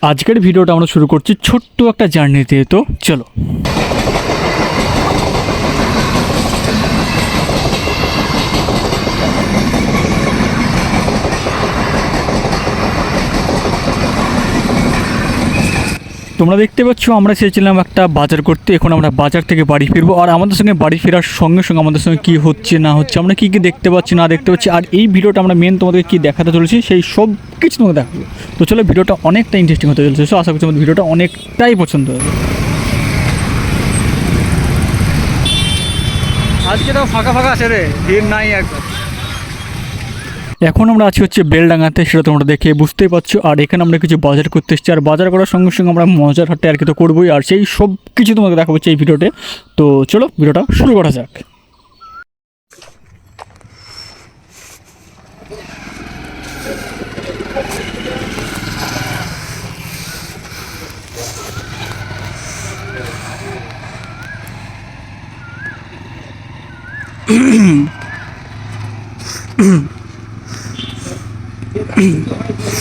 আজকের ভিডিওটা আমরা শুরু করছি ছোট্ট একটা জার্নি দিয়ে। তো চলো। তোমরা দেখতে পাচ্ছ আমরা চেয়েছিলাম একটা বাজার করতে, এখন আমরা বাজার থেকে বাড়ি ফিরবো। আর আমাদের সঙ্গে বাড়ি ফেরার সঙ্গে সঙ্গে আমাদের সঙ্গে কী হচ্ছে না হচ্ছে, আমরা কী কী দেখতে পাচ্ছি না দেখতে পাচ্ছি, আর এই ভিডিওটা আমরা মেন তোমাদেরকে কী দেখাতে চলেছি সেই সব কিছু তোমাকে দেখাবো। তো চলো, ভিডিওটা অনেকটা ইন্টারেস্টিং হতে চলেছে। সো আশা করছি আমাদের ভিডিওটা অনেকটাই পছন্দ হবে। আজকে তো ফাঁকা ফাঁকা আছে রে, ভিড় নাই একদম। এখন আমরা আছি হচ্ছে বেলডাঙ্গাতে, সেটা তোমরা দেখে বুঝতেই পারছো। আর এখানে আমরা কিছু বাজার করতে এসেছি, আর বাজার করার সঙ্গে সঙ্গে আমরা মজার হাটে আর কি তো করবোই, আর সেই সব কিছু তোমাকে দেখাবো এই ভিডিওতে। তো চলো ভিডিওটা শুরু করা যাক।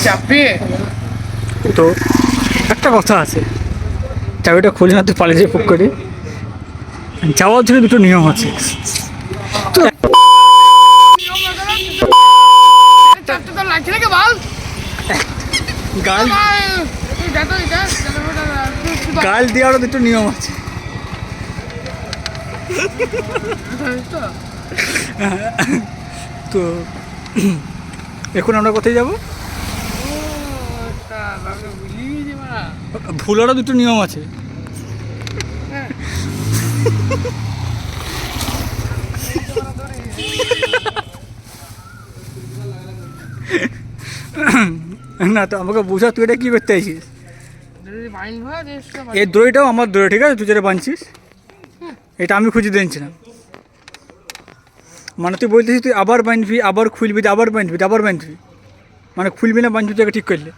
চাপে তো একটা কথা আছে, চাবিটা খুলে না তো পালিয়ে যায় পুক করে। যাওয়ার জন্য দুটো নিয়ম আছে। তো চাপতে তো লাগছে নাকি বল গাল গাল দেওয়ারও দুটো নিয়ম আছে। তো এখন আমরা কোথায় যাবো? ভুলারও দুটো নিয়ম আছে। না তো আমাকে বোঝা, তুই এটা কী করতে চাইছিস? এই দড়িটাও আমার দড়ি, ঠিক আছে? তুই যেটা বাঁধছিস এটা আমি খুঁজে দিচ্ছি না। মানে তুই বলতেছিস তুই আবার বাঁধবি, আবার খুলবি, আবার বাঁধবি, আবার বাঁধবি, মানে খুলবি না বাঁধবি তুই ঠিক করলে।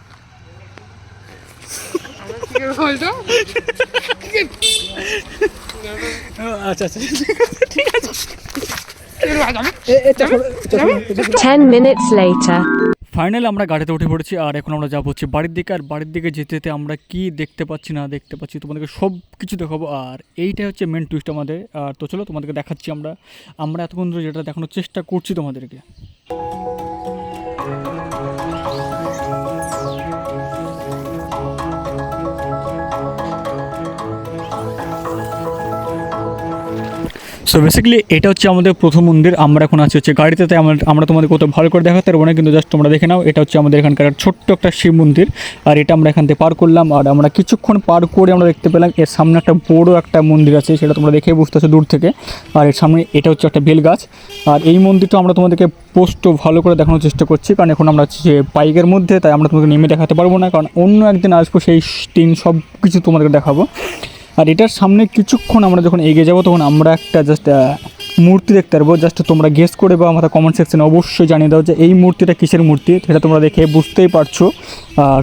আচ্ছা আচ্ছা ঠিক আছে। 10 minutes later. ফাইনালি আমরা গাড়িতে উঠে পড়েছি, আর এখন আমরা যাবো হচ্ছে বাড়ির দিকে। আর বাড়ির দিকে যেতে যেতে আমরা কি দেখতে পাচ্ছি না দেখতে পাচ্ছি তোমাদেরকে সব কিছু দেখাবো। আর এইটাই হচ্ছে মেন টুইস্ট আমাদের। আর তো চলো তোমাদেরকে দেখাচ্ছি আমরা এতক্ষণ ধরে যেটা দেখানোর চেষ্টা করছি তোমাদেরকে। সো বেসিক্যালি এটা হচ্ছে আমাদের প্রথম মন্দির। আমরা এখন আছি হচ্ছে গাড়িতে, তাই আমরা তোমাদের কত ভালো করে দেখাতে পারবো না, কিন্তু জাস্ট তোমরা দেখে নাও। এটা হচ্ছে আমাদের এখানকার ছোট্ট একটা শিব মন্দির, আর এটা আমরা এখান থেকে পার করলাম। আর আমরা কিছুক্ষণ পার করে আমরা দেখতে পেলাম এর সামনে একটা বড় একটা মন্দির আছে, সেটা তোমরা দেখে বুঝতে পারছো দূর থেকে। আর এর সামনে এটা হচ্ছে একটা বেল গাছ। আর এই মন্দিরটা আমরা তোমাদেরকে পোস্ট ভালো করে দেখানোর চেষ্টা করছি, কারণ এখন আমরা হচ্ছে বাইকের মধ্যে, তাই আমরা তোমাকে নেমে দেখাতে পারবো না, কারণ অন্য একদিন আসবো সেই দিন সব কিছু তোমাদেরকে দেখাবো। আর এটার সামনে কিছুক্ষণ আমরা যখন এগিয়ে যাবো তখন আমরা একটা জাস্ট মূর্তি দেখতে পারবো। জাস্ট তোমরা গেস করে বা আমাদের কমেন্ট সেকশনে অবশ্যই জানিয়ে দাও যে এই মূর্তিটা কিসের মূর্তি, সেটা তোমরা দেখে বুঝতেই পারছো।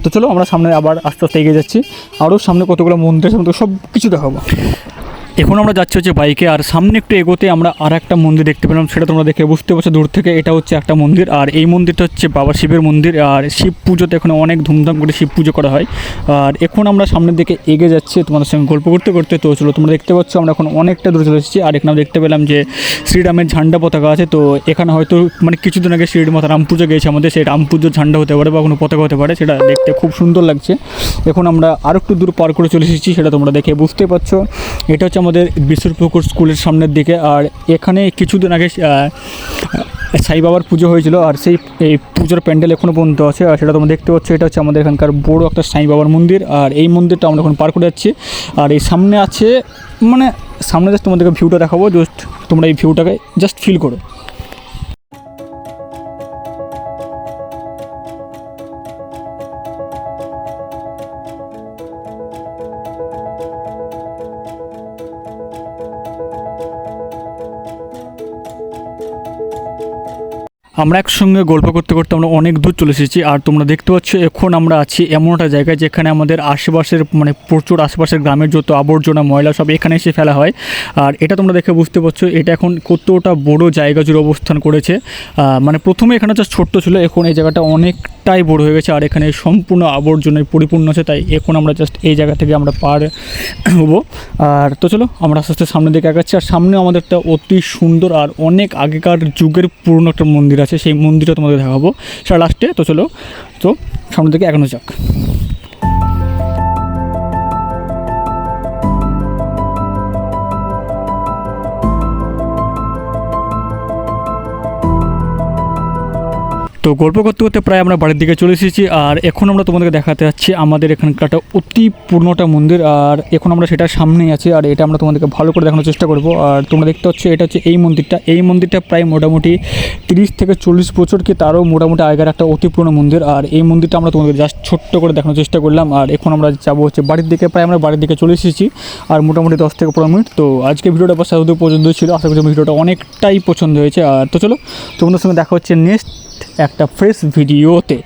তো চলো আমরা সামনে আবার আস্তে আস্তে এগিয়ে যাচ্ছি, আরও সামনে কতগুলো মন্দির সামনে সব কিছু দেখাবো। এখন আমরা যাচ্ছি হচ্ছে বাইকে, আর সামনে একটু এগোতে আমরা আর একটা মন্দির দেখতে পেলাম, সেটা তোমরা দেখে বুঝতে পারছো দূর থেকে। এটা হচ্ছে একটা মন্দির, আর এই মন্দিরটা হচ্ছে বাবা শিবের মন্দির। আর শিব পুজোতে এখানে অনেক ধুমধাম করে শিব পুজো করা হয়। আর এখন আমরা সামনের দিকে এগিয়ে যাচ্ছি তোমাদের সঙ্গে গল্প করতে করতে। তো চলো, তোমরা দেখতে পাচ্ছ আমরা এখন অনেকটা দূরে চলে এসেছি। আর এখানে দেখতে পেলাম যে শ্রীরামের ঝান্ডা পতাকা আছে। তো এখানে হয়তো মানে কিছুদিন আগে শ্রীর মাতা রাম পুজো গিয়েছে আমাদের, সেই রাম পুজোর ঝান্ডা হতে পারে বা কোনো পতাকা হতে পারে, সেটা দেখতে খুব সুন্দর লাগছে। এখন আমরা আরও একটু দূর পার করে চলে এসেছি, সেটা তোমরা দেখে বুঝতেই পারছো। এটা হচ্ছে আমাদের বিশ্বপুকুর স্কুলের সামনের দিকে। আর এখানে কিছুদিন আগে সাই বাবার পুজো হয়েছিল, আর সেই এই পুজোর প্যান্ডেল এখনও পর্যন্ত আছে। আর সেটা তোমরা দেখতে পাচ্ছ, এটা হচ্ছে আমাদের এখানকার বড় একটা সাই বাবার মন্দির। আর এই মন্দিরটা আমরা এখন পার করে যাচ্ছি। আর এই সামনে আছে, মানে সামনে জাস্ট তোমাদেরকে ভিউটা দেখাবো, জাস্ট তোমরা এই ভিউটাকে জাস্ট ফিল করো। আমরা একসঙ্গে গল্প করতে করতে আমরা অনেক দূর চলে এসেছি। আর তোমরা দেখতে পাচ্ছ এখন আমরা আছি এমন একটা জায়গায় যেখানে আমাদের আশেপাশের মানে প্রচুর আশেপাশের গ্রামের যত আবর্জনা ময়লা সব এখানে এসে ফেলা হয়। আর এটা তোমরা দেখে বুঝতে পারছো এটা এখন কতটা বড় জায়গা জুড়ে অবস্থান করেছে। মানে প্রথমে এখানে জাস্ট ছোট্ট ছিল, এখন এই জায়গাটা অনেকটা অনেকটাই বড় হয়ে গেছে আর এখানে সম্পূর্ণ আবর্জনায় পরিপূর্ণ আছে, তাই এখন আমরা জাস্ট এই জায়গা থেকে আমরা পার হবো। আর তো চলো আমরা আস্তে আস্তে সামনের দিকে আগাচ্ছি। আর সামনে আমাদের একটা অতি সুন্দর আর অনেক আগেকার যুগের পুরনো একটা মন্দির আছে, সেই মন্দিরটা তোমাদের দেখাবো সেটা লাস্টে। তো চলো, তো সামনের দিকে এগোনো যাক। তো গল্প করতে করতে প্রায় আমরা বাড়ির দিকে চলে এসেছি আর এখন আমরা তোমাদেরকে দেখাতে যাচ্ছি আমাদের এখানকার একটা অতি পুরনোটা মন্দির। আর এখন আমরা সেটার সামনেই আছি আর এটা আমরা তোমাদেরকে ভালো করে দেখানোর চেষ্টা করব। আর তোমরা দেখতে পাচ্ছ এটা হচ্ছে এই মন্দিরটা প্রায় মোটামুটি 30 থেকে 40 বছর কি তারও মোটামুটি আগের একটা অতি পুরনো মন্দির। আর এই মন্দিরটা আমরা তোমাদের জাস্ট ছোট্ট করে দেখানোর চেষ্টা করলাম। আর এখন আমরা যাবো হচ্ছে বাড়ির দিকে, প্রায় আমরা বাড়ির দিকে চলে এসেছি আর মোটামুটি 10 থেকে 15 মিনিট। তো আজকে ভিডিওটা বাস এত পর্যন্ত ছিল, আশা করি ভিডিওটা অনেকটাই পছন্দ হয়েছে। আর তো চলো তোমাদের সঙ্গে দেখা হচ্ছে নেক্সট একটা ফ্রেশ ভিডিওতে।